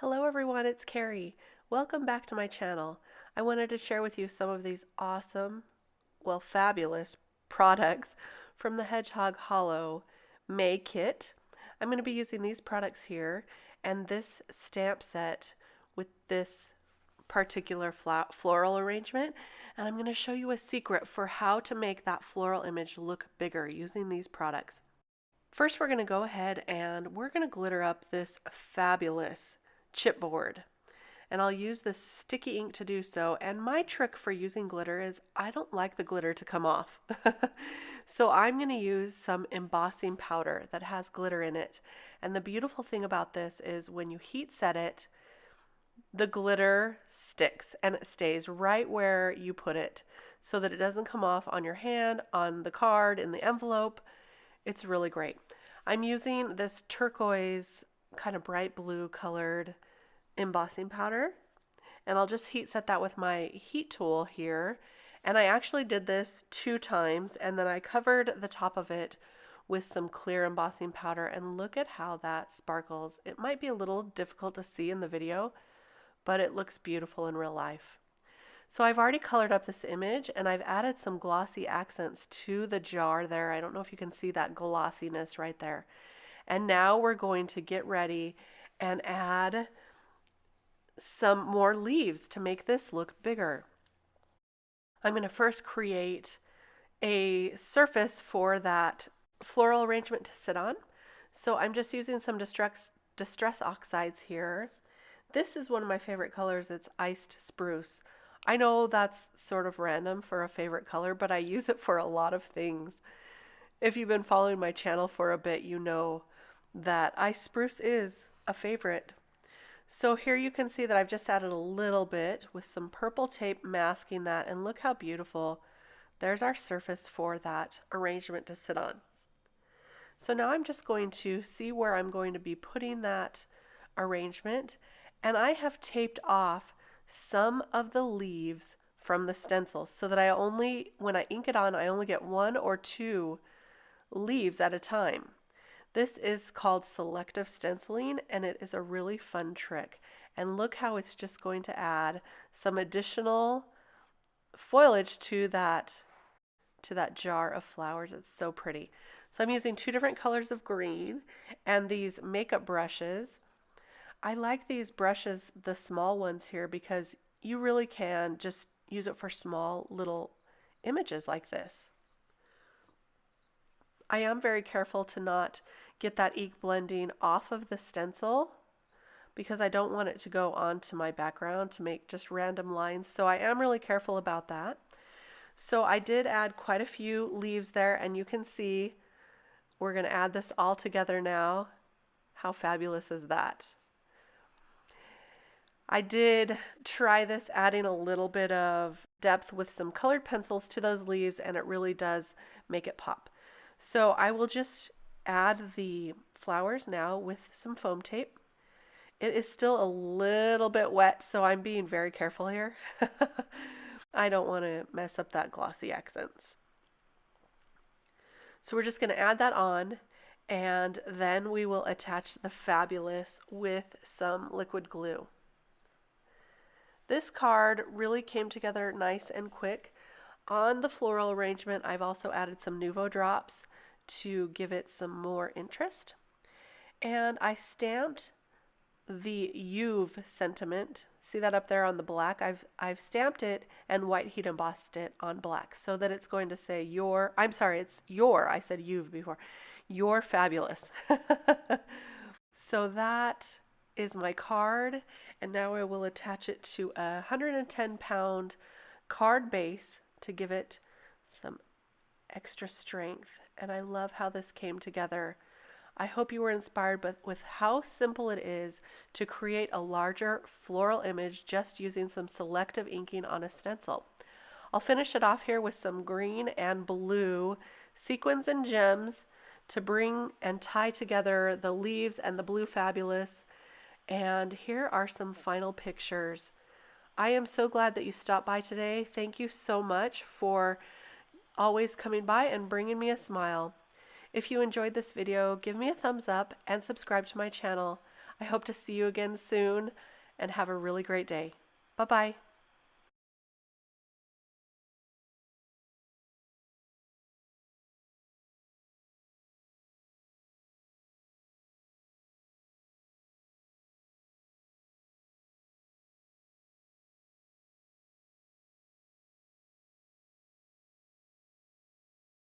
Hello everyone, it's Carrie. Welcome back to my channel. I wanted to share with you some of these awesome, fabulous products from the Hedgehog Hollow May kit. I'm going to be using these products here and this stamp set with this particular floral arrangement, and I'm going to show you a secret for how to make that floral image look bigger using these products. First, we're going to go ahead and we're going to glitter up this fabulous chipboard. And I'll use this sticky ink to do so. And my trick for using glitter is I don't like the glitter to come off. So I'm going to use some embossing powder that has glitter in it. And the beautiful thing about this is when you heat set it, the glitter sticks and it stays right where you put it so that it doesn't come off on your hand, on the card, in the envelope. It's really great. I'm using this turquoise, kind of bright blue colored embossing powder, and I'll just heat set that with my heat tool here. And I actually did this 2 times, and then I covered the top of it with some clear embossing powder, and look at how that sparkles. It might be a little difficult to see in the video, but it looks beautiful in real life. So I've already colored up this image, and I've added some glossy accents to the jar there. I don't know if you can see that glossiness right there. And now we're going to get ready and add some more leaves to make this look bigger. I'm going to first create a surface for that floral arrangement to sit on. So I'm just using some distress oxides here. This is one of my favorite colors. It's iced spruce. I know that's sort of random for a favorite color, but I use it for a lot of things. If you've been following my channel for a bit, you know that iced spruce is a favorite. So here you can see that I've just added a little bit with some purple tape masking that, and look how beautiful. There's our surface for that arrangement to sit on. So now I'm just going to see where I'm going to be putting that arrangement, and I have taped off some of the leaves from the stencil so that when I ink it on, I only get 1 or 2 leaves at a time. This is called Selective Stenciling, and it is a really fun trick. And look how it's just going to add some additional foliage to that jar of flowers. It's so pretty. So I'm using 2 different colors of green and these makeup brushes. I like these brushes, the small ones here, because you really can just use it for small little images like this. I am very careful to not get that ink blending off of the stencil because I don't want it to go onto my background to make just random lines. So I am really careful about that. So I did add quite a few leaves there, and you can see we're going to add this all together now. How fabulous is that? I did try this adding a little bit of depth with some colored pencils to those leaves, and it really does make it pop. So I will just add the flowers now with some foam tape. It is still a little bit wet, so I'm being very careful here. I don't want to mess up that glossy accents. So we're just going to add that on, and then we will attach the fabulous with some liquid glue. This card really came together nice and quick. On the floral arrangement, I've also added some Nuvo drops to give it some more interest. And I stamped the You've sentiment. See that up there on the black? I've stamped it and white heat embossed it on black so that it's going to say it's your, I said you've before. You're fabulous. So that is my card, and now I will attach it to a 110-pound card base to give it some extra strength. And I love how this came together. I hope you were inspired with how simple it is to create a larger floral image just using some selective inking on a stencil. I'll finish it off here with some green and blue sequins and gems to bring and tie together the leaves and the blue fabulous. And here are some final pictures. I am so glad that you stopped by today. Thank you so much for always coming by and bringing me a smile. If you enjoyed this video, give me a thumbs up and subscribe to my channel. I hope to see you again soon and have a really great day. Bye-bye.